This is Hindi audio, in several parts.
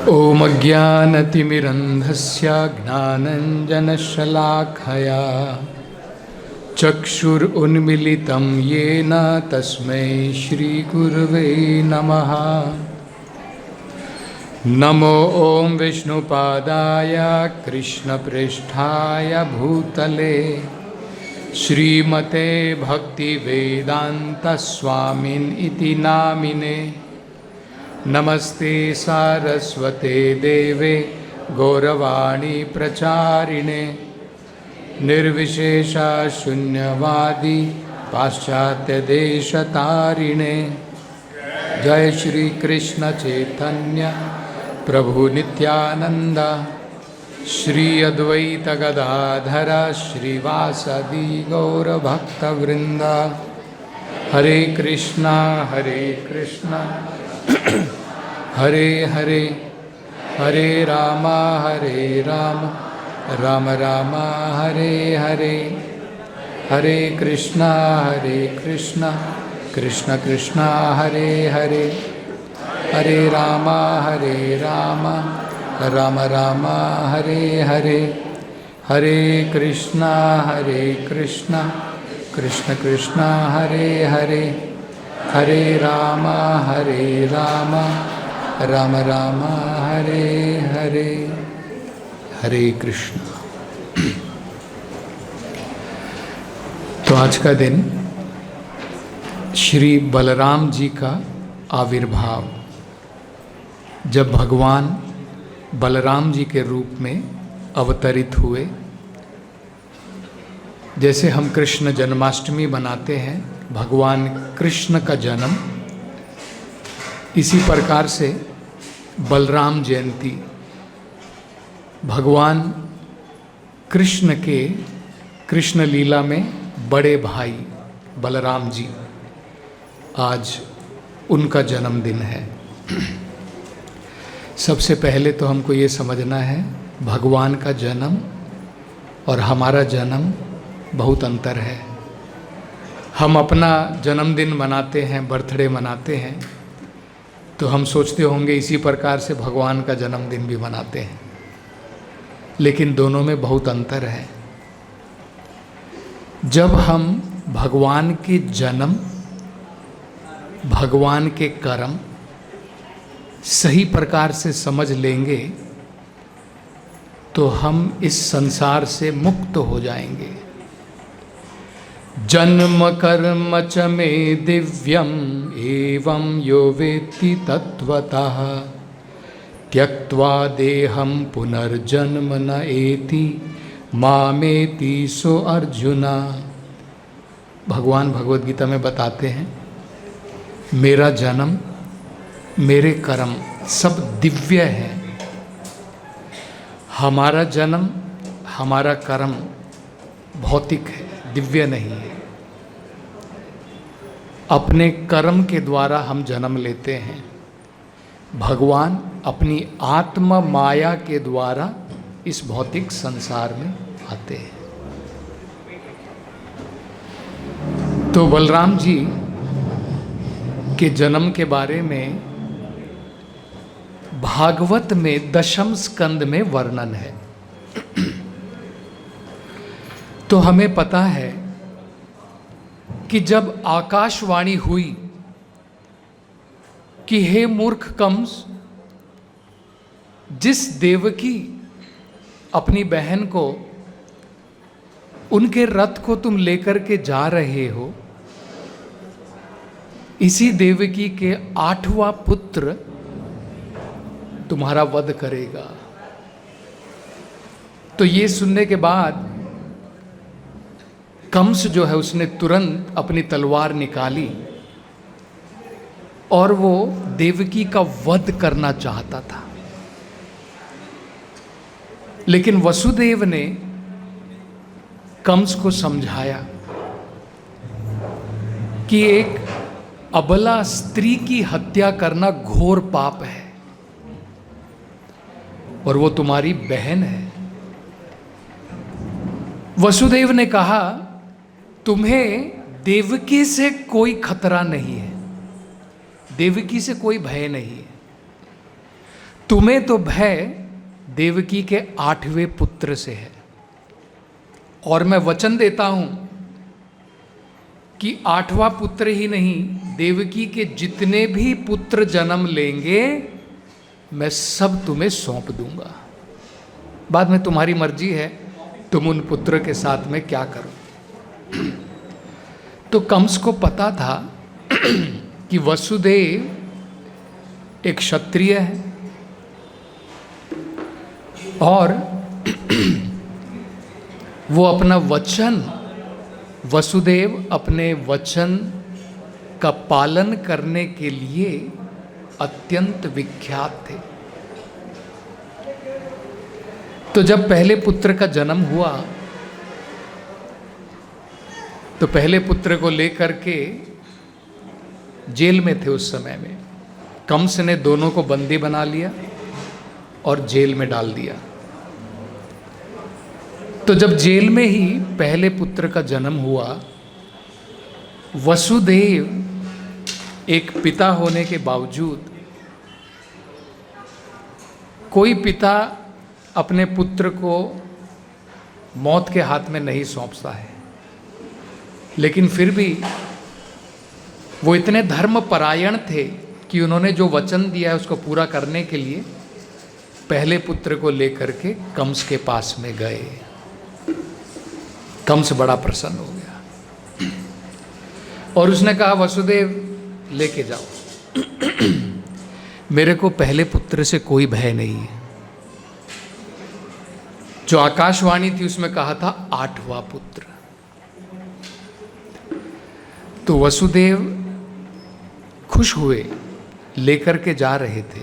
ॐ अज्ञानतिमिरन्धस्य ज्ञानञ्जनशलाखया चक्षुरुन्मीलितं येन तस्मै श्रीगुरवे नमः। नमो ॐ विष्णुपादाय कृष्णप्रेष्ठाय भूतले श्रीमते भक्तिवेदान्तस्वामिन् इति नामिने। नमस्ते सारस्वते देवे गौरवाणी प्रचारिणे निर्विशेषा शून्यवादी पाश्चात्य देशतारिणे। जय श्री कृष्ण चैतन्य प्रभु नित्यानंद श्री अद्वैत गदाधर श्रीवासदि गौरभक्तवृंद। हरे कृष्णा हरे हरे हरे राम राम राम हरे हरे। हरे कृष्णा कृष्ण कृष्ण हरे हरे। हरे राम राम राम हरे हरे। हरे कृष्णा कृष्ण कृष्ण हरे हरे। हरे राम राम राम हरे हरे। हरे कृष्ण। तो आज का दिन श्री बलराम जी का आविर्भाव, जब भगवान बलराम जी के रूप में अवतरित हुए। जैसे हम कृष्ण जन्माष्टमी मनाते हैं, भगवान कृष्ण का जन्म, इसी प्रकार से बलराम जयंती भगवान कृष्ण के कृष्ण लीला में बड़े भाई बलराम जी, आज उनका जन्मदिन है। सबसे पहले तो हमको ये समझना है, भगवान का जन्म और हमारा जन्म बहुत अंतर है। हम अपना जन्मदिन मनाते हैं, बर्थडे मनाते हैं, तो हम सोचते होंगे इसी प्रकार से भगवान का जन्मदिन भी मनाते हैं, लेकिन दोनों में बहुत अंतर है। जब हम भगवान के जन्म, भगवान के कर्म सही प्रकार से समझ लेंगे तो हम इस संसार से मुक्त हो जाएंगे। जन्म कर्म च मे दिव्यम एवं यो वेत्ति तत्वतः त्यक्त्वा देहं पुनर्जन्म न एति मामेति सो अर्जुना। भगवान भगवद गीता में बताते हैं, मेरा जन्म, मेरे कर्म सब दिव्य है। हमारा जन्म, हमारा कर्म भौतिक है, दिव्य नहीं है। अपने कर्म के द्वारा हम जन्म लेते हैं, भगवान अपनी आत्म माया के द्वारा इस भौतिक संसार में आते हैं। तो बलराम जी के जन्म के बारे में भागवत में 10वें स्कंद में वर्णन है। तो हमें पता है कि जब आकाशवाणी हुई कि हे मूर्ख कंस, जिस देवकी अपनी बहन को, उनके रथ को तुम लेकर के जा रहे हो, इसी देवकी के 8वां पुत्र तुम्हारा वध करेगा। तो ये सुनने के बाद कंस जो है उसने तुरंत अपनी तलवार निकाली और वो देवकी का वध करना चाहता था। लेकिन वसुदेव ने कंस को समझाया कि एक अबला स्त्री की हत्या करना घोर पाप है और वो तुम्हारी बहन है। वसुदेव ने कहा, तुम्हें देवकी से कोई खतरा नहीं है, देवकी से कोई भय नहीं है। तुम्हें तो भय देवकी के 8वें पुत्र से है, और मैं वचन देता हूं कि 8वां पुत्र ही नहीं, देवकी के जितने भी पुत्र जन्म लेंगे मैं सब तुम्हें सौंप दूंगा। बाद में तुम्हारी मर्जी है तुम उन पुत्र के साथ में क्या करो। तो कंस को पता था कि वसुदेव एक क्षत्रिय है और वो अपना वचन, वसुदेव अपने वचन का पालन करने के लिए अत्यंत विख्यात थे। तो जब पहले पुत्र का जन्म हुआ तो पहले पुत्र को लेकर के जेल में थे। उस समय में कंस ने दोनों को बंदी बना लिया और जेल में डाल दिया। तो जब जेल में ही पहले पुत्र का जन्म हुआ, वसुदेव एक पिता होने के बावजूद, कोई पिता अपने पुत्र को मौत के हाथ में नहीं सौंपता है, लेकिन फिर भी वो इतने धर्मपरायण थे कि उन्होंने जो वचन दिया है उसको पूरा करने के लिए पहले पुत्र को लेकर के कंस के पास में गए। कंस बड़ा प्रसन्न हो गया और उसने कहा, वसुदेव लेके जाओ, मेरे को पहले पुत्र से कोई भय नहीं है। जो आकाशवाणी थी उसमें कहा था 8वां पुत्र। तो वसुदेव खुश हुए, लेकर के जा रहे थे,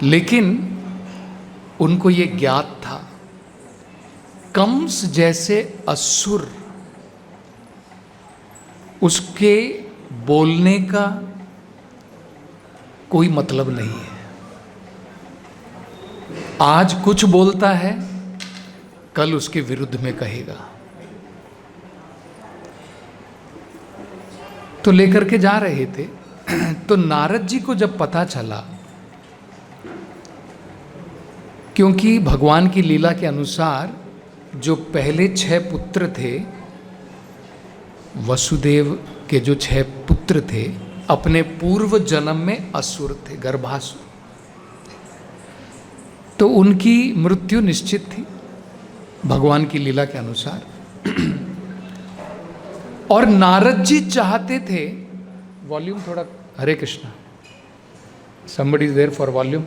लेकिन उनको ये ज्ञात था कंस जैसे असुर, उसके बोलने का कोई मतलब नहीं है। आज कुछ बोलता है, कल उसके विरुद्ध में कहेगा। तो लेकर के जा रहे थे। तो नारद जी को जब पता चला, क्योंकि भगवान की लीला के अनुसार जो पहले 6 पुत्र थे, वसुदेव के जो 6 पुत्र थे, अपने पूर्व जन्म में असुर थे, गर्भासुर। तो उनकी मृत्यु निश्चित थी भगवान की लीला के अनुसार। और नारद जी चाहते थे, वॉल्यूम थोड़ा, हरे Krishna, somebody is there for volume.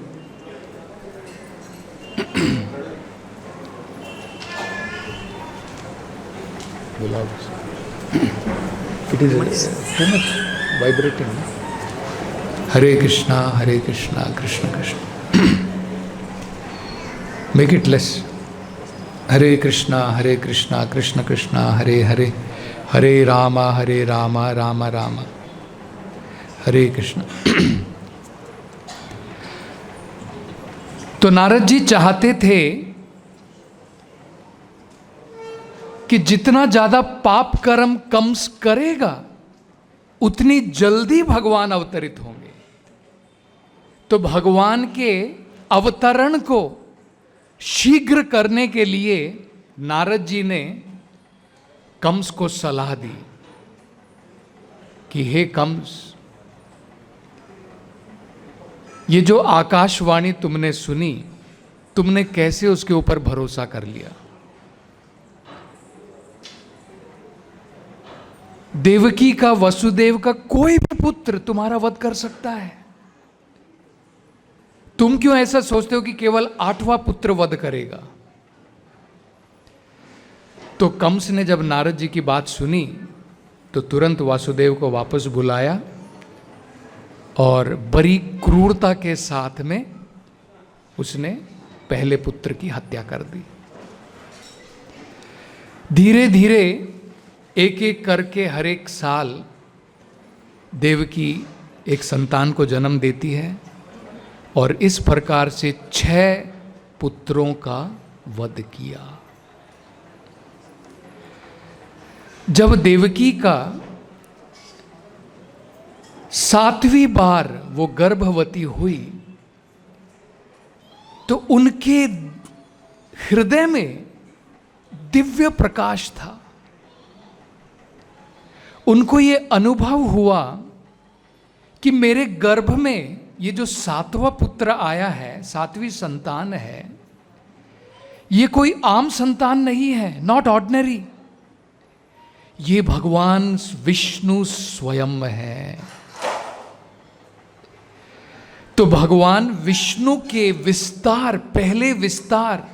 It is too much vibrating. Hare Krishna, Hare Krishna, Krishna Krishna. Make it less. Hare Krishna, Hare Krishna, Krishna Krishna, Hare Hare, Hare Rama, Hare Rama, Rama Rama, Hare Krishna. तो नारद जी चाहते थे कि जितना ज्यादा पाप कर्म कंस करेगा उतनी जल्दी भगवान अवतरित होंगे। तो भगवान के अवतरण को शीघ्र करने के लिए नारद जी ने कंस को सलाह दी कि हे कंस, ये जो आकाशवाणी तुमने सुनी, तुमने कैसे उसके ऊपर भरोसा कर लिया? देवकी का, वसुदेव का कोई भी पुत्र तुम्हारा वध कर सकता है। तुम क्यों ऐसा सोचते हो कि केवल 8वां पुत्र वध करेगा? तो कंस ने जब नारद जी की बात सुनी तो तुरंत वासुदेव को वापस बुलाया और बड़ी क्रूरता के साथ में उसने पहले पुत्र की हत्या कर दी। धीरे धीरे एक एक करके हर एक साल देवकी एक संतान को जन्म देती है और इस प्रकार से 6 पुत्रों का वध किया। जब देवकी का 7वीं बार वो गर्भवती हुई तो उनके हृदय में दिव्य प्रकाश था। उनको ये अनुभव हुआ कि मेरे गर्भ में ये जो 7वां पुत्र आया है, 7वीं संतान है, ये कोई आम संतान नहीं है, नॉट ऑर्डिनरी। ये भगवान विष्णु स्वयं है। तो भगवान विष्णु के विस्तार, पहले विस्तार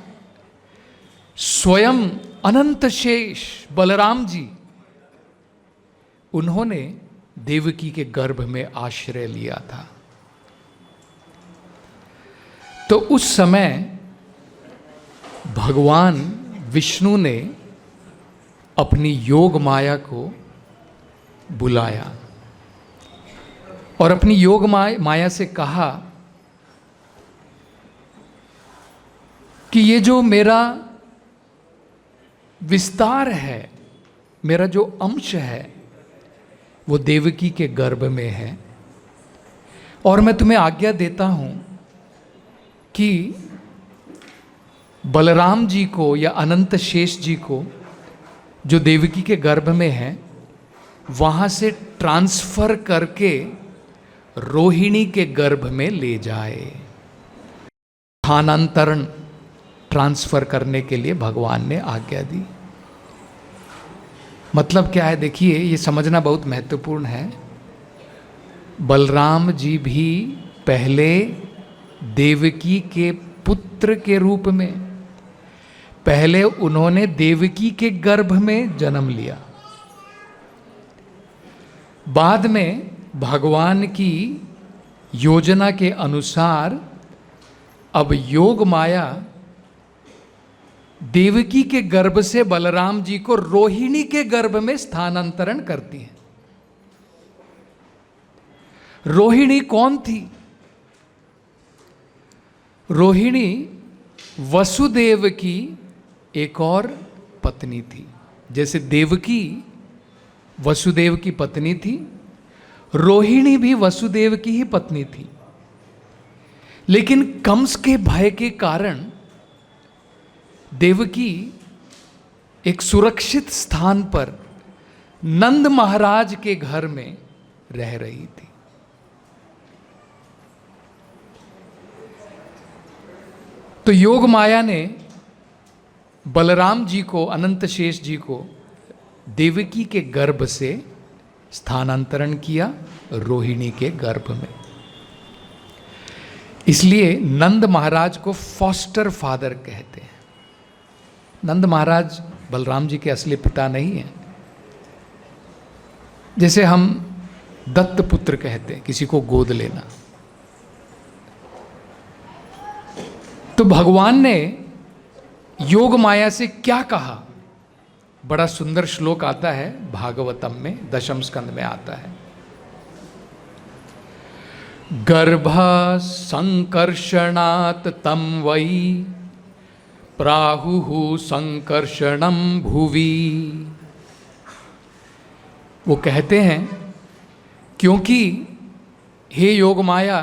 स्वयं अनंत शेष बलराम जी, उन्होंने देवकी के गर्भ में आश्रय लिया था। तो उस समय भगवान विष्णु ने अपनी योग माया को बुलाया और अपनी योग माया से कहा कि ये जो मेरा विस्तार है, मेरा जो अंश है, वो देवकी के गर्भ में है, और मैं तुम्हें आज्ञा देता हूं कि बलराम जी को या अनंत शेष जी को जो देवकी के गर्भ में है, वहां से ट्रांसफर करके रोहिणी के गर्भ में ले जाए। स्थानांतरण ट्रांसफर करने के लिए भगवान ने आज्ञा दी। मतलब क्या है, देखिए, ये समझना बहुत महत्वपूर्ण है। बलराम जी भी पहले देवकी के पुत्र के रूप में, पहले उन्होंने देवकी के गर्भ में जन्म लिया। बाद में भगवान की योजना के अनुसार अब योग माया देवकी के गर्भ से बलराम जी को रोहिणी के गर्भ में स्थानांतरण करती है। रोहिणी कौन थी? रोहिणी वसुदेव की एक और पत्नी थी। जैसे देवकी वसुदेव की पत्नी थी, रोहिणी भी वसुदेव की ही पत्नी थी। लेकिन कंस के भय के कारण देवकी एक सुरक्षित स्थान पर नंद महाराज के घर में रह रही थी। तो योग माया ने बलराम जी को, अनंत शेष जी को देवकी के गर्भ से स्थानांतरण किया रोहिणी के गर्भ में। इसलिए नंद महाराज को फॉस्टर फादर कहते हैं। नंद महाराज बलराम जी के असली पिता नहीं हैं। जैसे हम दत्त पुत्र कहते हैं किसी को गोद लेना। तो भगवान ने योग माया से क्या कहा? बड़ा सुंदर श्लोक आता है भागवतम में, 10वें स्कंद में आता है। गर्भ संकर्षणात् तम वै प्राहुः संकर्षणम भुवि। वो कहते हैं, क्योंकि हे योग माया,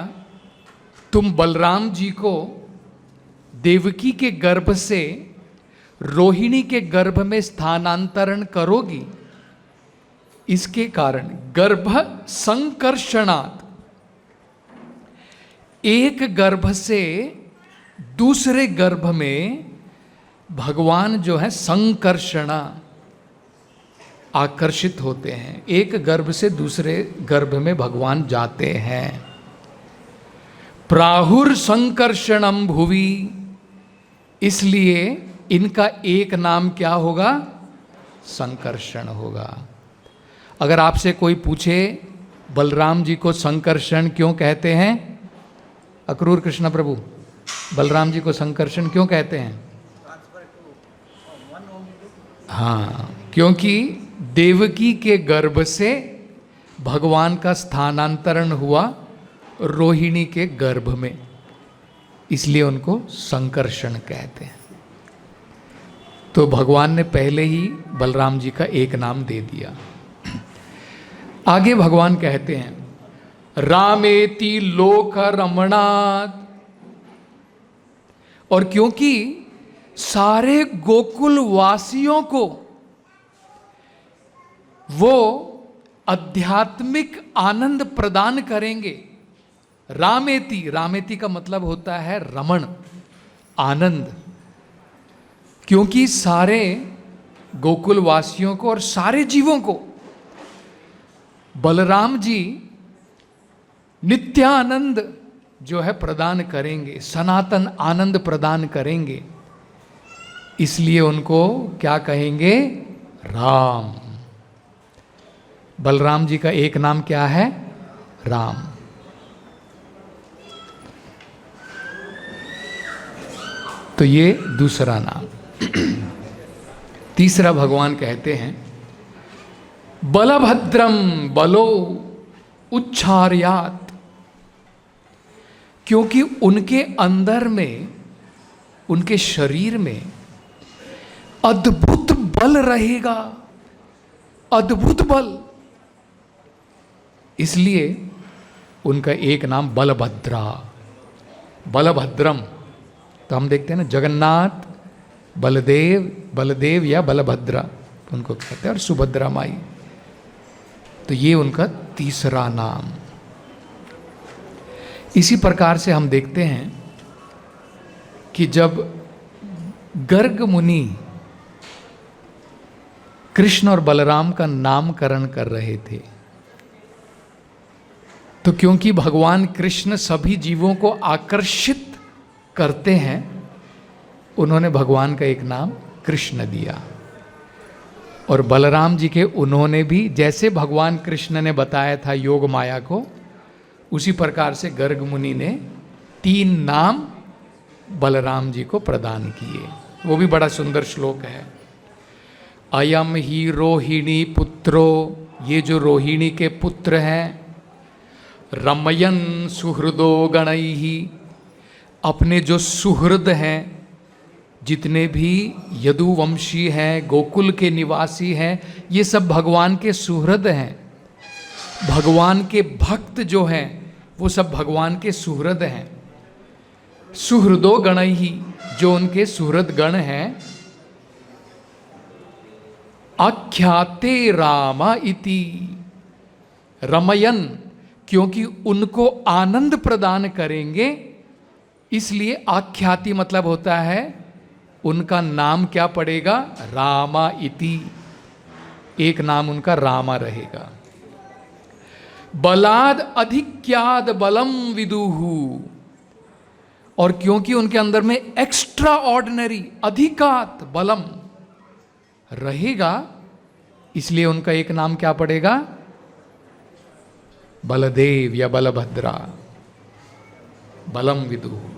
तुम बलराम जी को देवकी के गर्भ से रोहिणी के गर्भ में स्थानांतरण करोगी, इसके कारण गर्भ संकर्षणात्, एक गर्भ से दूसरे गर्भ में भगवान जो है संकर्षणा, आकर्षित होते हैं। एक गर्भ से दूसरे गर्भ में भगवान जाते हैं। प्राहुर संकर्षणम भुवि, इसलिए इनका एक नाम क्या होगा? संकर्षण होगा। अगर आपसे कोई पूछे बलराम जी को संकर्षण क्यों कहते हैं, अक्रूर कृष्ण प्रभु, बलराम जी को संकर्षण क्यों कहते हैं? हाँ, क्योंकि देवकी के गर्भ से भगवान का स्थानांतरण हुआ रोहिणी के गर्भ में, इसलिए उनको संकर्षण कहते हैं। तो भगवान ने पहले ही बलराम जी का एक नाम दे दिया। आगे भगवान कहते हैं, रामेति लोक रमणात् और क्योंकि सारे गोकुल वासियों को वो आध्यात्मिक आनंद प्रदान करेंगे। रामेति, रामेति का मतलब होता है रमण, आनंद। क्योंकि सारे गोकुल वासियों को और सारे जीवों को बलराम जी नित्यानंद जो है प्रदान करेंगे, सनातन आनंद प्रदान करेंगे, इसलिए उनको क्या कहेंगे? राम। बलराम जी का एक नाम क्या है? राम। तो ये दूसरा नाम। तीसरा भगवान कहते हैं बलभद्रम बलो उच्चार्यात, क्योंकि उनके अंदर में, उनके शरीर में अद्भुत बल रहेगा, अद्भुत बल। इसलिए उनका एक नाम बलभद्रा, बलभद्रम। तो हम देखते हैं ना, जगन्नाथ, बलदेव, बलदेव या बलभद्रा उनको कहते हैं, और सुभद्रा माई। तो ये उनका तीसरा नाम। इसी प्रकार से हम देखते हैं कि जब गर्ग मुनि कृष्ण और बलराम का नामकरण कर रहे थे, तो क्योंकि भगवान कृष्ण सभी जीवों को आकर्षित करते हैं, उन्होंने भगवान का एक नाम कृष्ण दिया। और बलराम जी के उन्होंने भी, जैसे भगवान कृष्ण ने बताया था योग माया को, उसी प्रकार से गर्ग मुनि ने 3 नाम बलराम जी को प्रदान किए। वो भी बड़ा सुंदर श्लोक है। अयम ही रोहिणी पुत्रो, ये जो रोहिणी के पुत्र हैं, रमयन सुहृदो गणैहि, अपने जो सुहृद हैं, जितने भी यदुवंशी हैं, गोकुल के निवासी हैं, ये सब भगवान के सुहृद हैं। भगवान के भक्त जो हैं वो सब भगवान के सुहृद हैं। सुहृदो गणैहि, जो उनके सुहृद गण हैं, आख्याते राम इति, रमयन, क्योंकि उनको आनंद प्रदान करेंगे, इसलिए आख्याति मतलब होता है उनका नाम क्या पड़ेगा? रामा इति, एक नाम उनका रामा रहेगा। बलाद अधिक्याद बलम विदुहु, और क्योंकि उनके अंदर में एक्स्ट्रा ऑर्डिनरी अधिकात बलम रहेगा, इसलिए उनका एक नाम क्या पड़ेगा? बलदेव या बलभद्रा, बलम विदुहु।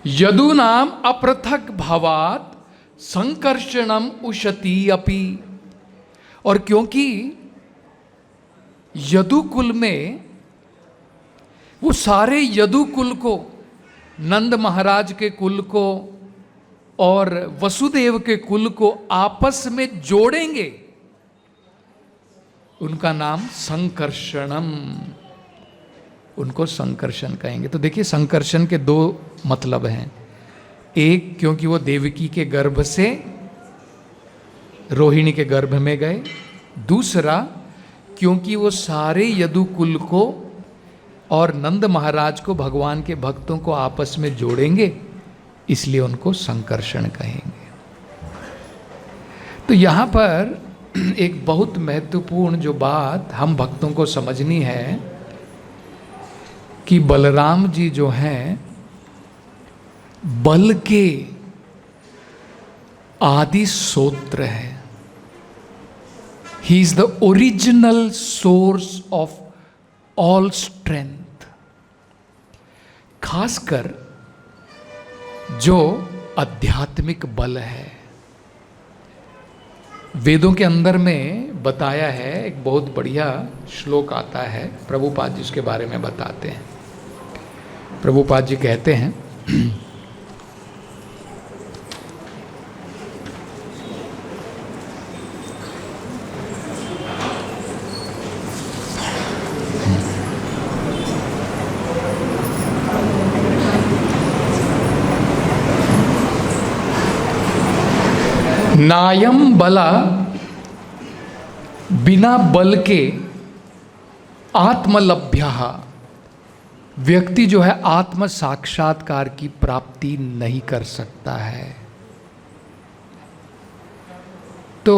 यदु नाम अपृथक भवात संकर्षणम उशती अपि, और क्योंकि यदुकुल में वो सारे यदुकुल को, नंद महाराज के कुल को और वसुदेव के कुल को आपस में जोड़ेंगे, उनका नाम संकर्षणम, उनको संकर्षण कहेंगे। तो देखिए, संकर्षण के 2 मतलब हैं। एक, क्योंकि वो देवकी के गर्भ से रोहिणी के गर्भ में गए। दूसरा, क्योंकि वो सारे यदुकुल को और नंद महाराज को, भगवान के भक्तों को आपस में जोड़ेंगे, इसलिए उनको संकर्षण कहेंगे। तो यहाँ पर एक बहुत महत्वपूर्ण जो बात हम भक्तों को समझनी है कि बलराम जी जो हैं बल के आदि सोत्र है। He is the original source of all strength. खासकर जो आध्यात्मिक बल है, वेदों के अंदर में बताया है, एक बहुत बढ़िया श्लोक आता है, प्रभुपाद जी उसके बारे में बताते हैं। प्रभुपाद जी कहते हैं नायम बला, बिना बल के आत्मलभ्य, व्यक्ति जो है आत्म साक्षात्कार की प्राप्ति नहीं कर सकता है। तो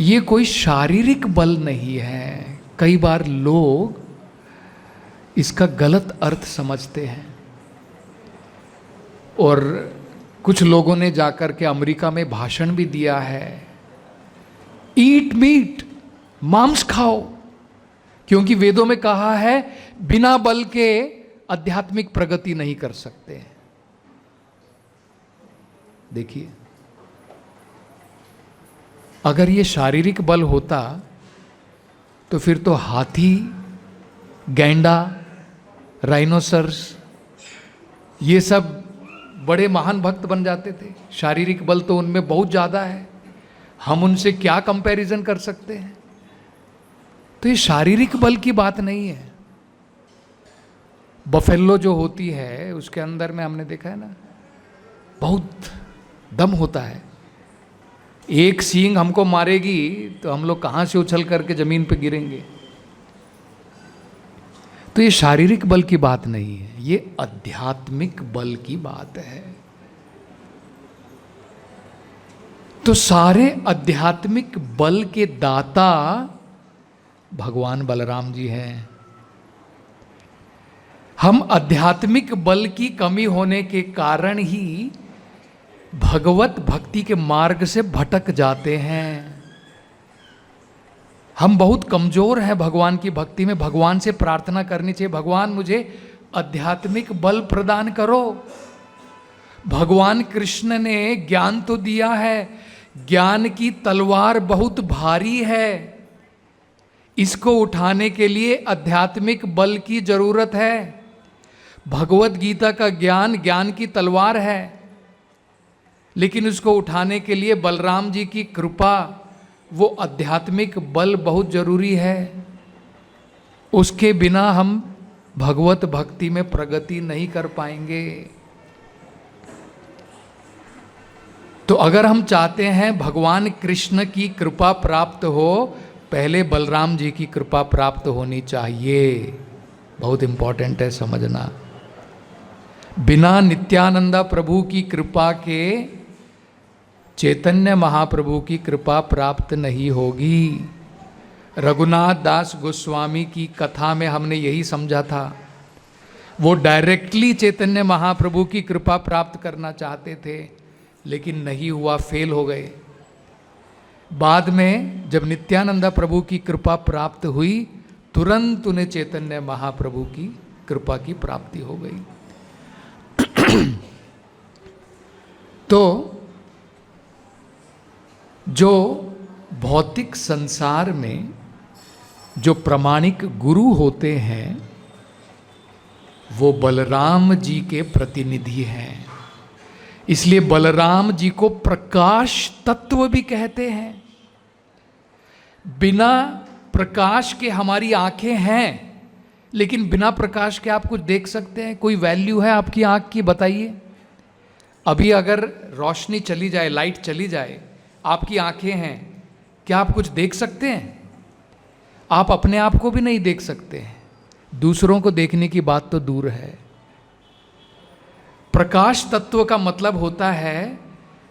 ये कोई शारीरिक बल नहीं है। कई बार लोग इसका गलत अर्थ समझते हैं, और कुछ लोगों ने जाकर के अमेरिका में भाषण भी दिया है, ईट मीट, मांस खाओ, क्योंकि वेदों में कहा है बिना बल के आध्यात्मिक प्रगति नहीं कर सकते। देखिए, अगर ये शारीरिक बल होता तो फिर तो हाथी, गैंडा, राइनोसर्स ये सब बड़े महान भक्त बन जाते थे। शारीरिक बल तो उनमें बहुत ज़्यादा है, हम उनसे क्या कंपैरिजन कर सकते हैं। तो ये शारीरिक बल की बात नहीं है। बफेलो जो होती है उसके अंदर में हमने देखा है ना, बहुत दम होता है। एक सींग हमको मारेगी तो हम लोग कहाँ से उछल करके जमीन पे गिरेंगे। तो ये शारीरिक बल की बात नहीं है, ये आध्यात्मिक बल की बात है। तो सारे आध्यात्मिक बल के दाता भगवान बलराम जी हैं। हम आध्यात्मिक बल की कमी होने के कारण ही भगवत भक्ति के मार्ग से भटक जाते हैं। हम बहुत कमजोर हैं भगवान की भक्ति में। भगवान से प्रार्थना करनी चाहिए, भगवान मुझे आध्यात्मिक बल प्रदान करो। भगवान कृष्ण ने ज्ञान तो दिया है, ज्ञान की तलवार बहुत भारी है, इसको उठाने के लिए आध्यात्मिक बल की जरूरत है। भगवत गीता का ज्ञान ज्ञान की तलवार है, लेकिन उसको उठाने के लिए बलराम जी की कृपा, वो आध्यात्मिक बल बहुत जरूरी है। उसके बिना हम भगवत भक्ति में प्रगति नहीं कर पाएंगे। तो अगर हम चाहते हैं भगवान कृष्ण की कृपा प्राप्त हो, पहले बलराम जी की कृपा प्राप्त होनी चाहिए। बहुत इंपॉर्टेंट है समझना। बिना नित्यानंदा प्रभु की कृपा के चैतन्य महाप्रभु की कृपा प्राप्त नहीं होगी। रघुनाथ दास गोस्वामी की कथा में हमने यही समझा था। वो डायरेक्टली चैतन्य महाप्रभु की कृपा प्राप्त करना चाहते थे, लेकिन नहीं हुआ, फेल हो गए। बाद में जब नित्यानंदा प्रभु की कृपा प्राप्त हुई, तुरंत उन्हें चैतन्य महाप्रभु की कृपा की प्राप्ति हो गई। तो जो भौतिक संसार में जो प्रामाणिक गुरु होते हैं वो बलराम जी के प्रतिनिधि हैं। इसलिए बलराम जी को प्रकाश तत्व भी कहते हैं। बिना प्रकाश के हमारी आंखें हैं, लेकिन बिना प्रकाश के आप कुछ देख सकते हैं? कोई वैल्यू है आपकी आंख की? बताइए। अभी अगर रोशनी चली जाए, लाइट चली जाए, आपकी आंखें हैं, क्या आप कुछ देख सकते हैं? आप अपने आप को भी नहीं देख सकते हैं, दूसरों को देखने की बात तो दूर है। प्रकाश तत्व का मतलब होता है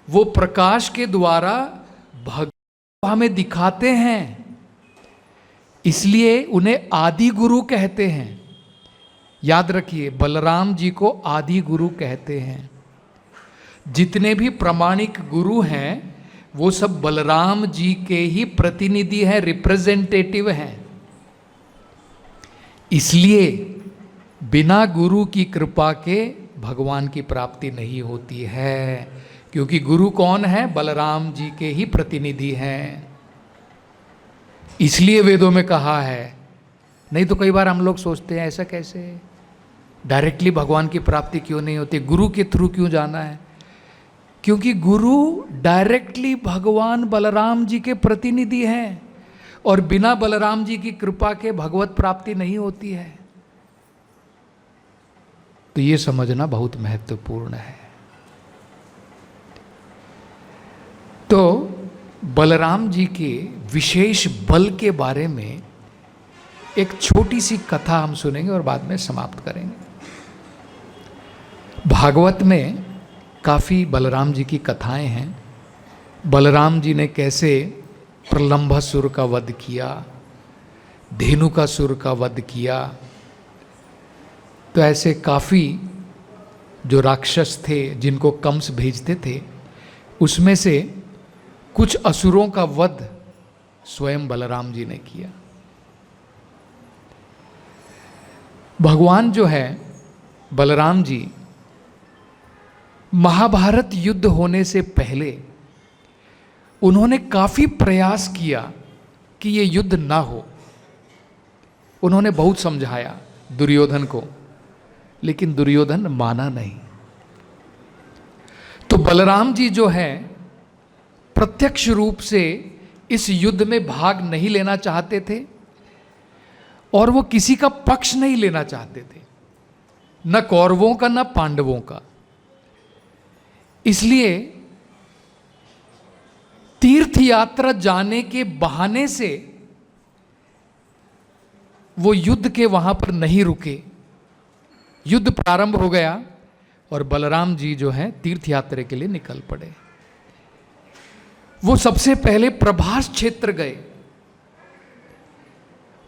वो प्रकाश के द्वारा भगवान हमें दिखाते हैं, इसलिए उन्हें आदि गुरु कहते हैं। याद रखिए, बलराम जी को आदि गुरु कहते हैं। जितने भी प्रामाणिक गुरु हैं वो सब बलराम जी के ही प्रतिनिधि हैं, रिप्रेजेंटेटिव हैं। इसलिए बिना गुरु की कृपा के भगवान की प्राप्ति नहीं होती है, क्योंकि गुरु कौन है? बलराम जी के ही प्रतिनिधि हैं। इसलिए वेदों में कहा है। नहीं तो कई बार हम लोग सोचते हैं ऐसा कैसे, डायरेक्टली भगवान की प्राप्ति क्यों नहीं होती, गुरु के थ्रू क्यों जाना है? क्योंकि गुरु डायरेक्टली भगवान बलराम जी के प्रतिनिधि हैं, और बिना बलराम जी की कृपा के भगवत प्राप्ति नहीं होती है। तो ये समझना बहुत महत्वपूर्ण है। तो बलराम जी के विशेष बल के बारे में एक छोटी सी कथा हम सुनेंगे और बाद में समाप्त करेंगे। भागवत में काफ़ी बलराम जी की कथाएं हैं। बलराम जी ने कैसे प्रलंभासुर का वध किया, धेनुकासुर का वध किया। तो ऐसे काफ़ी जो राक्षस थे जिनको कंस भेजते थे, उसमें से कुछ असुरों का वध स्वयं बलराम जी ने किया। भगवान जो है बलराम जी, महाभारत युद्ध होने से पहले उन्होंने काफी प्रयास किया कि ये युद्ध ना हो। उन्होंने बहुत समझाया दुर्योधन को, लेकिन दुर्योधन माना नहीं। तो बलराम जी जो है प्रत्यक्ष रूप से इस युद्ध में भाग नहीं लेना चाहते थे और वो किसी का पक्ष नहीं लेना चाहते थे, न कौरवों का न पांडवों का। इसलिए तीर्थ यात्रा जाने के बहाने से वो युद्ध के वहां पर नहीं रुके। युद्ध प्रारंभ हो गया और बलराम जी जो है तीर्थ यात्रा के लिए निकल पड़े। वो सबसे पहले प्रभास क्षेत्र गए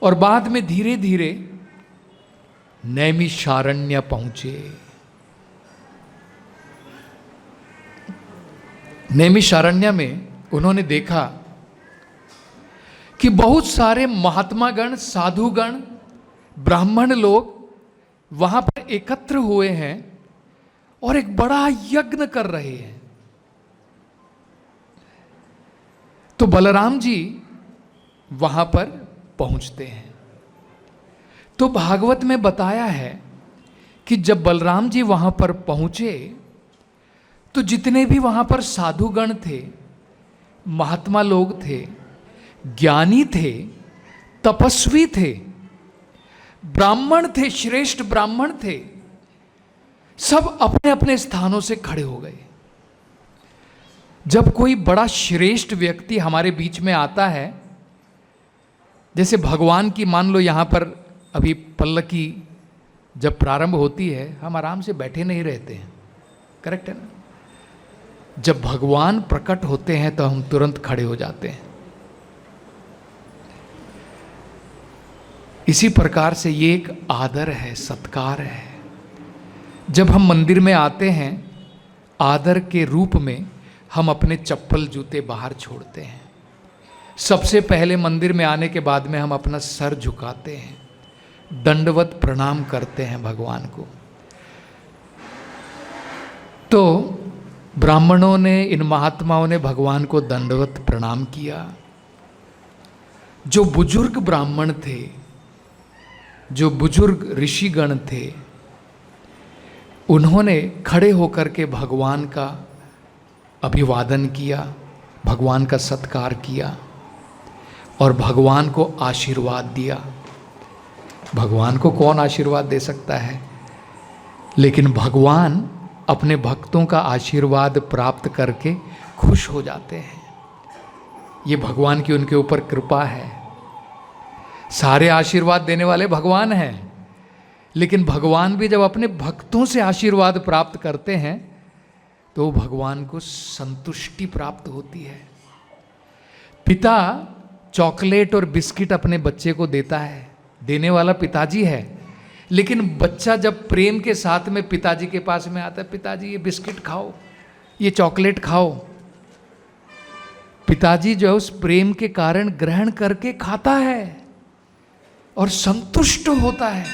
और बाद में धीरे धीरे नैमिषारण्य पहुंचे। नैमिषारण्य में उन्होंने देखा कि बहुत सारे महात्मागण, साधुगण, ब्राह्मण लोग वहां पर एकत्र हुए हैं और एक बड़ा यज्ञ कर रहे हैं। तो बलराम जी वहां पर पहुंचते हैं। तो भागवत में बताया है कि जब बलराम जी वहां पर पहुंचे तो जितने भी वहां पर साधुगण थे, महात्मा लोग थे, ज्ञानी थे, तपस्वी थे, ब्राह्मण थे, श्रेष्ठ ब्राह्मण थे, सब अपने अपने स्थानों से खड़े हो गए। जब कोई बड़ा श्रेष्ठ व्यक्ति हमारे बीच में आता है, जैसे भगवान की मान लो यहां पर अभी पल्लकी जब प्रारंभ होती है, हम आराम से बैठे नहीं रहते हैं, करेक्ट है ना? जब भगवान प्रकट होते हैं तो हम तुरंत खड़े हो जाते हैं। इसी प्रकार से ये एक आदर है, सत्कार है। जब हम मंदिर में आते हैं, आदर के रूप में हम अपने चप्पल जूते बाहर छोड़ते हैं। सबसे पहले मंदिर में आने के बाद में हम अपना सर झुकाते हैं, दंडवत प्रणाम करते हैं भगवान को। तो ब्राह्मणों ने, इन महात्माओं ने भगवान को दंडवत प्रणाम किया। जो बुजुर्ग ब्राह्मण थे, जो बुजुर्ग ऋषिगण थे, उन्होंने खड़े होकर के भगवान का अभिवादन किया, भगवान का सत्कार किया और भगवान को आशीर्वाद दिया। भगवान को कौन आशीर्वाद दे सकता है? लेकिन भगवान अपने भक्तों का आशीर्वाद प्राप्त करके खुश हो जाते हैं। ये भगवान की उनके ऊपर कृपा है। सारे आशीर्वाद देने वाले भगवान हैं, लेकिन भगवान भी जब अपने भक्तों से आशीर्वाद प्राप्त करते हैं तो भगवान को संतुष्टि प्राप्त होती है। पिता चॉकलेट और बिस्किट अपने बच्चे को देता है, देने वाला पिताजी है, लेकिन बच्चा जब प्रेम के साथ में पिताजी के पास में आता है, पिताजी ये बिस्किट खाओ, ये चॉकलेट खाओ, पिताजी जो है उस प्रेम के कारण ग्रहण करके खाता है और संतुष्ट होता है।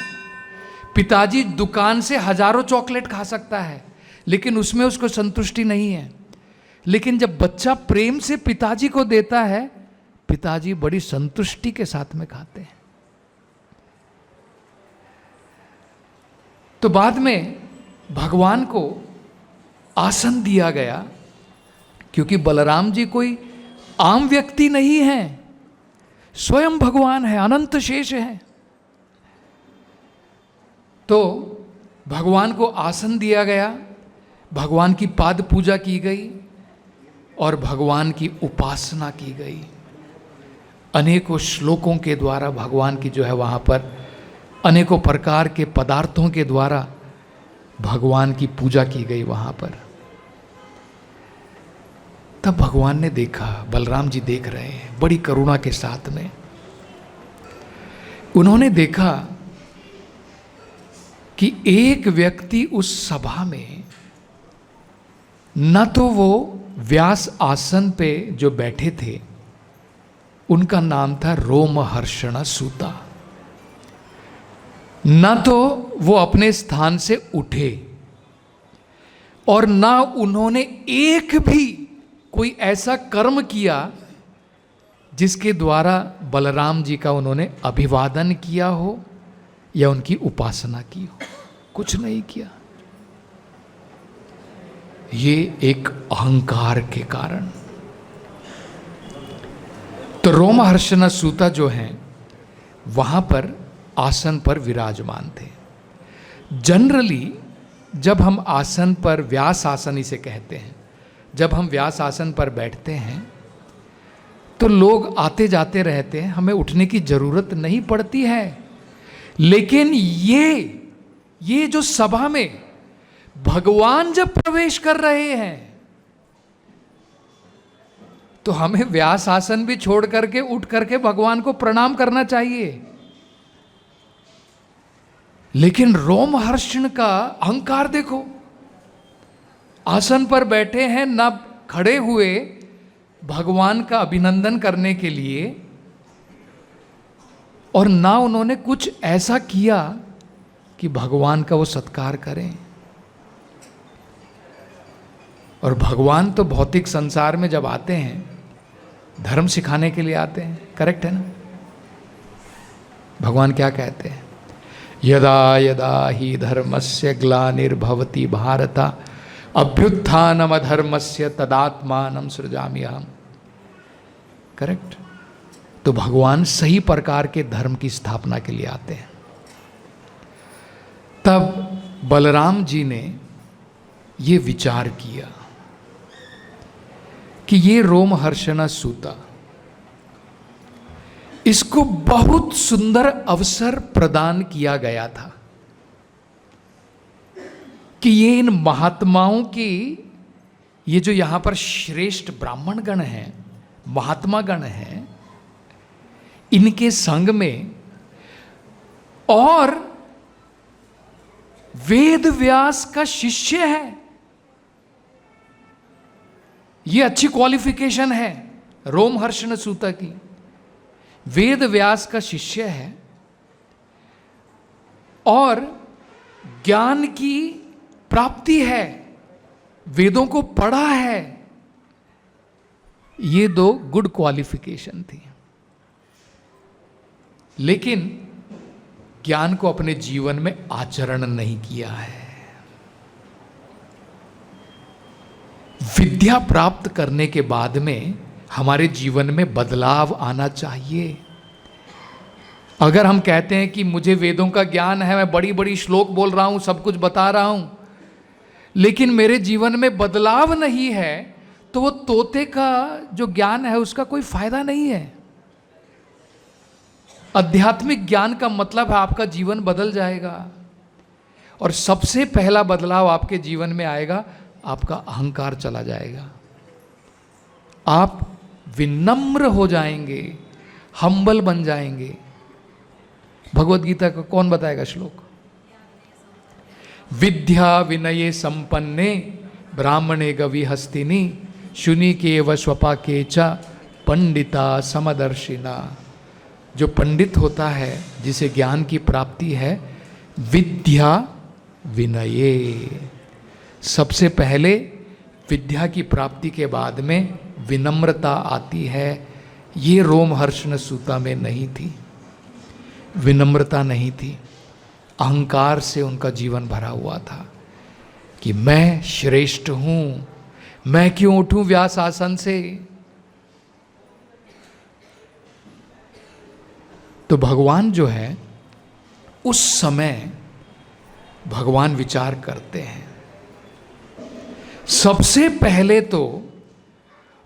पिताजी दुकान से हजारों चॉकलेट खा सकता है, लेकिन उसमें उसको संतुष्टि नहीं है। लेकिन जब बच्चा प्रेम से पिताजी को देता है, पिताजी बड़ी संतुष्टि के साथ में खाते हैं। तो बाद में भगवान को आसन दिया गया, क्योंकि बलराम जी कोई आम व्यक्ति नहीं है, स्वयं भगवान है, अनंत शेष है। तो भगवान को आसन दिया गया, भगवान की पाद पूजा की गई, और भगवान की उपासना की गई। अनेकों श्लोकों के द्वारा भगवान की जो है वहाँ पर अनेकों प्रकार के पदार्थों के द्वारा भगवान की पूजा की गई वहाँ पर। तब भगवान ने देखा, बलराम जी देख रहे हैं बड़ी करुणा के साथ में। उन्होंने देखा कि एक व्यक्ति उस सभा में, न तो वो व्यास आसन पे जो बैठे थे उनका नाम था रोमहर्षण सूता, न तो वो अपने स्थान से उठे, और न उन्होंने एक भी कोई ऐसा कर्म किया जिसके द्वारा बलराम जी का उन्होंने अभिवादन किया हो या उनकी उपासना की हो। कुछ नहीं किया। ये एक अहंकार के कारण। तो रोमहर्षण सूता जो हैं वहां पर आसन पर विराजमान थे। जनरली जब हम आसन पर, व्यास आसन इसे कहते हैं, जब हम व्यास आसन पर बैठते हैं तो लोग आते जाते रहते हैं, हमें उठने की जरूरत नहीं पड़ती है। लेकिन ये जो सभा में भगवान जब प्रवेश कर रहे हैं तो हमें व्यास आसन भी छोड़ करके उठ करके भगवान को प्रणाम करना चाहिए। लेकिन रोमहर्षण का अहंकार देखो, आसन पर बैठे हैं, न खड़े हुए भगवान का अभिनंदन करने के लिए, और ना उन्होंने कुछ ऐसा किया कि भगवान का वो सत्कार करें। और भगवान तो भौतिक संसार में जब आते हैं धर्म सिखाने के लिए आते हैं, करेक्ट है ना? भगवान क्या कहते हैं? यदा यदा ही धर्मस्य ग्लानिर्भवति भारत अभ्युत्थानम अधर्मस्य तदात्मानं सृजाम्यहम्। करेक्ट? तो भगवान सही प्रकार के धर्म की स्थापना के लिए आते हैं। तब बलराम जी ने ये विचार किया कि ये रोमहर्षण सूता, इसको बहुत सुंदर अवसर प्रदान किया गया था कि ये इन महात्माओं की, ये जो यहां पर श्रेष्ठ ब्राह्मण गण हैं, महात्मा गण हैं, इनके संग में, और वेद व्यास का शिष्य है, ये अच्छी क्वालिफिकेशन है रोमहर्षण सूता की। वेद व्यास का शिष्य है और ज्ञान की प्राप्ति है, वेदों को पढ़ा है। ये दो गुड क्वालिफिकेशन थी। लेकिन ज्ञान को अपने जीवन में आचरण नहीं किया है। विद्या प्राप्त करने के बाद में हमारे जीवन में बदलाव आना चाहिए। अगर हम कहते हैं कि मुझे वेदों का ज्ञान है, मैं बड़ी बड़ी श्लोक बोल रहा हूं, सब कुछ बता रहा हूं, लेकिन मेरे जीवन में बदलाव नहीं है, तो वो तोते का जो ज्ञान है उसका कोई फायदा नहीं है। आध्यात्मिक ज्ञान का मतलब है आपका जीवन बदल जाएगा, और सबसे पहला बदलाव आपके जीवन में आएगा, आपका अहंकार चला जाएगा, आप विनम्र हो जाएंगे, हम्बल बन जाएंगे। भगवत गीता का कौन बताएगा श्लोक? विद्या विनये संपन्ने ब्राह्मणे गवि हस्तिनी शुनि के व स्वपा के च पंडिता समदर्शिना। जो पंडित होता है, जिसे ज्ञान की प्राप्ति है, विद्या विनये, सबसे पहले विद्या की प्राप्ति के बाद में विनम्रता आती है। ये रोमहर्षण सूता में नहीं थी, विनम्रता नहीं थी, अहंकार से उनका जीवन भरा हुआ था कि मैं श्रेष्ठ हूं, मैं क्यों उठूं व्यास आसन से। तो भगवान जो है, उस समय भगवान विचार करते हैं। सबसे पहले तो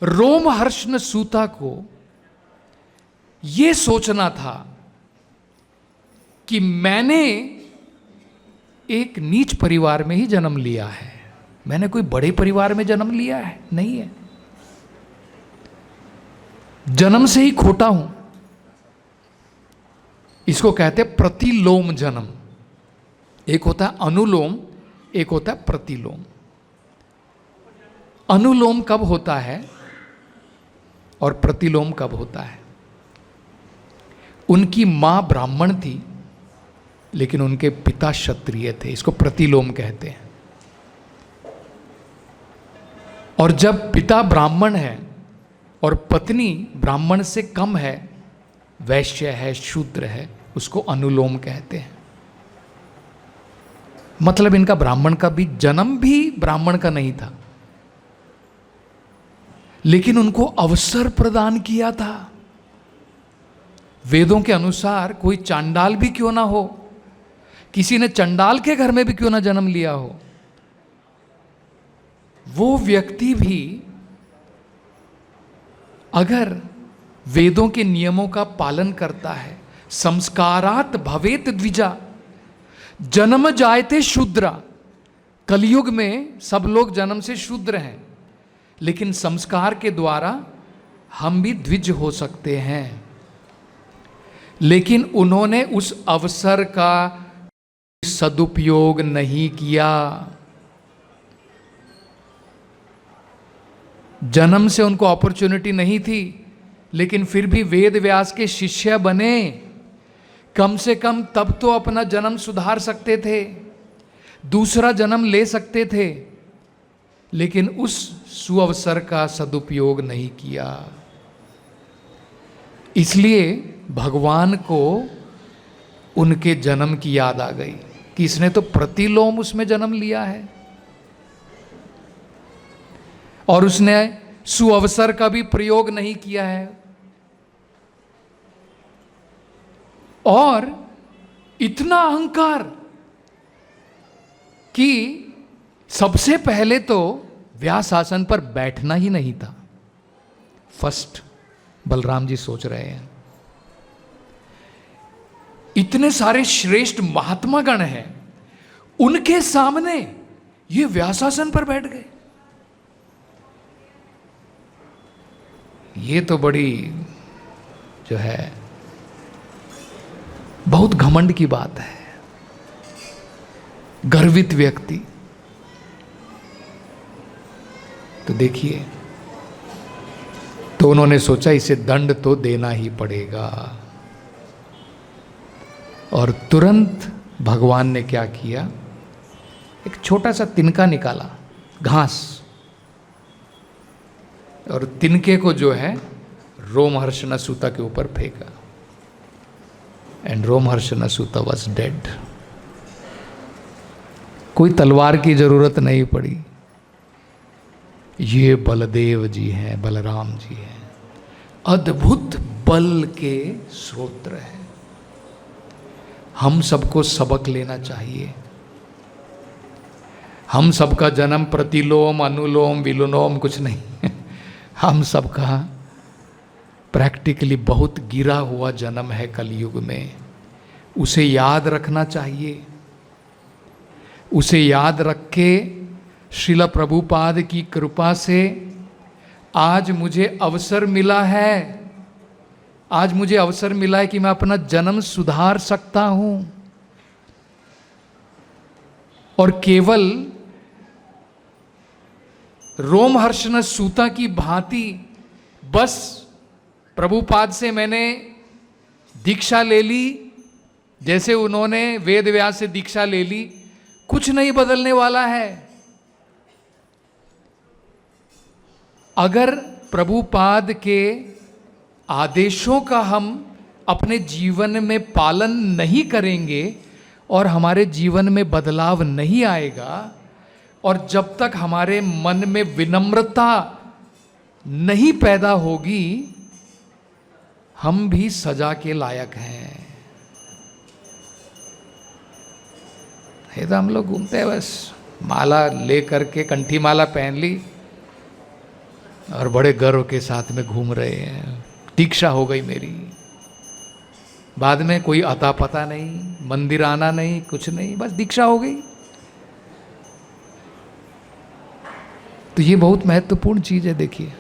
रोमहर्षण सूता को ये सोचना था कि मैंने एक नीच परिवार में ही जन्म लिया है, मैंने कोई बड़े परिवार में जन्म लिया है नहीं है, जन्म से ही खोटा हूं। इसको कहते हैं प्रतिलोम जन्म। एक होता है अनुलोम, एक होता है प्रतिलोम। अनुलोम कब होता है और प्रतिलोम कब होता है? उनकी मां ब्राह्मण थी लेकिन उनके पिता क्षत्रिय थे, इसको प्रतिलोम कहते हैं। और जब पिता ब्राह्मण है और पत्नी ब्राह्मण से कम है, वैश्य है, शूद्र है, उसको अनुलोम कहते हैं। मतलब इनका ब्राह्मण का भी जन्म भी ब्राह्मण का नहीं था, लेकिन उनको अवसर प्रदान किया था। वेदों के अनुसार कोई चांडाल भी क्यों ना हो, किसी ने चंडाल के घर में भी क्यों ना जन्म लिया हो, वो व्यक्ति भी अगर वेदों के नियमों का पालन करता है, संस्कारात भवेत द्विजा, जन्म जायते शूद्रा। कलयुग में सब लोग जन्म से शूद्र हैं, लेकिन संस्कार के द्वारा हम भी द्विज हो सकते हैं। लेकिन उन्होंने उस अवसर का सदुपयोग नहीं किया। जन्म से उनको अपॉर्चुनिटी नहीं थी, लेकिन फिर भी वेद व्यास के शिष्य बने। कम से कम तब तो अपना जन्म सुधार सकते थे, दूसरा जन्म ले सकते थे, लेकिन उस सुअवसर का सदुपयोग नहीं किया। इसलिए भगवान को उनके जन्म की याद आ गई कि इसने तो प्रतिलोम उसमें जन्म लिया है और उसने सुअवसर का भी प्रयोग नहीं किया है। और इतना अहंकार कि सबसे पहले तो व्यास आसन पर बैठना ही नहीं था। फर्स्ट बलराम जी सोच रहे हैं, इतने सारे श्रेष्ठ महात्मा गण हैं, उनके सामने ये व्यासासन पर बैठ गए। ये तो बड़ी जो है बहुत घमंड की बात है। गर्वित व्यक्ति। तो देखिए, तो उन्होंने सोचा इसे दंड तो देना ही पड़ेगा। और तुरंत भगवान ने क्या किया, एक छोटा सा तिनका निकाला, घास, और तिनके को जो है रोमहर्षण सूता के ऊपर फेंका। एंड रोमहर्षण सूता वॉज डेड। कोई तलवार की जरूरत नहीं पड़ी। ये बलदेव जी हैं, बलराम जी हैं, अद्भुत बल के स्रोत हैं। हम सबको सबक लेना चाहिए। हम सबका जन्म प्रतिलोम, अनुलोम, विलोम कुछ नहीं। हम सबका प्रैक्टिकली बहुत गिरा हुआ जन्म है कलयुग में। उसे याद रखना चाहिए। उसे याद रख के श्रील प्रभुपाद की कृपा से आज मुझे अवसर मिला है, आज मुझे अवसर मिला है कि मैं अपना जन्म सुधार सकता हूं। और केवल रोमहर्षण सूता की भांति बस प्रभुपाद से मैंने दीक्षा ले ली, जैसे उन्होंने वेद व्यास से दीक्षा ले ली, कुछ नहीं बदलने वाला है। अगर प्रभुपाद के आदेशों का हम अपने जीवन में पालन नहीं करेंगे और हमारे जीवन में बदलाव नहीं आएगा, और जब तक हमारे मन में विनम्रता नहीं पैदा होगी, हम भी सजा के लायक हैं। ये तो हम लोग घूमते हैं बस, माला ले करके, कंठी माला पहन ली, और बड़े गर्व के साथ में घूम रहे हैं, दीक्षा हो गई मेरी। बाद में कोई अता पता नहीं, मंदिर आना नहीं, कुछ नहीं, बस दीक्षा हो गई। तो ये बहुत महत्वपूर्ण चीज है। देखिए,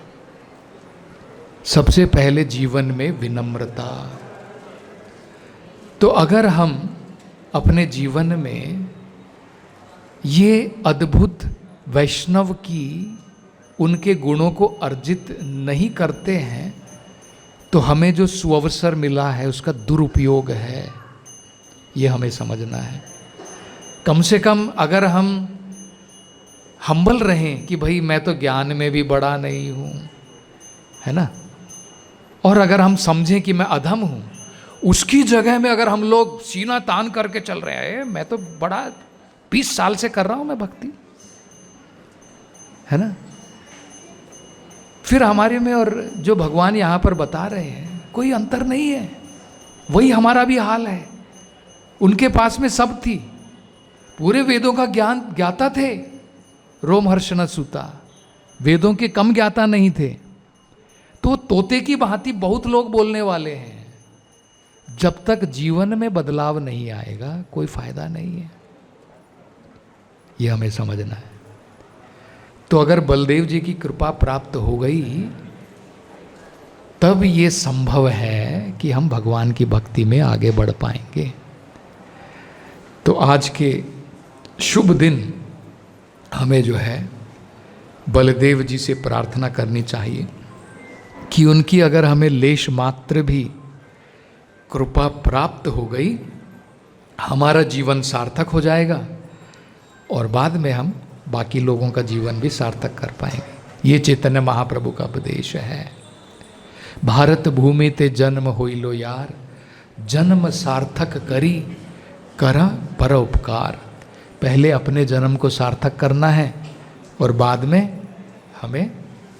सबसे पहले जीवन में विनम्रता। तो अगर हम अपने जीवन में ये अद्भुत वैष्णव की उनके गुणों को अर्जित नहीं करते हैं, तो हमें जो सुअवसर मिला है उसका दुरुपयोग है, ये हमें समझना है। कम से कम अगर हम हम्बल रहें कि भाई मैं तो ज्ञान में भी बड़ा नहीं हूँ, है ना, और अगर हम समझें कि मैं अधम हूँ, उसकी जगह में अगर हम लोग सीना तान करके चल रहे हैं, मैं तो बड़ा 20 साल से कर रहा हूँ मैं भक्ति, है ना, फिर हमारे में और जो भगवान यहाँ पर बता रहे हैं कोई अंतर नहीं है। वही हमारा भी हाल है। उनके पास में सब थी, पूरे वेदों का ज्ञान ज्ञाता थे। रोमहर्षण सूता वेदों के कम ज्ञाता नहीं थे। तो तोते की भांति बहुत लोग बोलने वाले हैं। जब तक जीवन में बदलाव नहीं आएगा कोई फायदा नहीं है, ये हमें समझना है। तो अगर बलदेव जी की कृपा प्राप्त हो गई तब ये संभव है कि हम भगवान की भक्ति में आगे बढ़ पाएंगे। तो आज के शुभ दिन हमें जो है बलदेव जी से प्रार्थना करनी चाहिए कि उनकी अगर हमें लेश मात्र भी कृपा प्राप्त हो गई, हमारा जीवन सार्थक हो जाएगा और बाद में हम बाकी लोगों का जीवन भी सार्थक कर पाएंगे। ये चैतन्य महाप्रभु का उपदेश है। भारत भूमि ते जन्म होइलो यार, जन्म सार्थक करी करा पर उपकार। पहले अपने जन्म को सार्थक करना है और बाद में हमें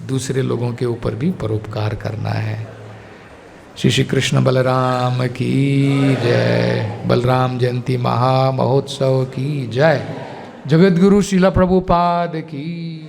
दूसरे लोगों के ऊपर भी परोपकार करना है। श्री कृष्ण बलराम की जय। बलराम जयंती महा महोत्सव की जय। जगत गुरु श्रीला प्रभुपाद की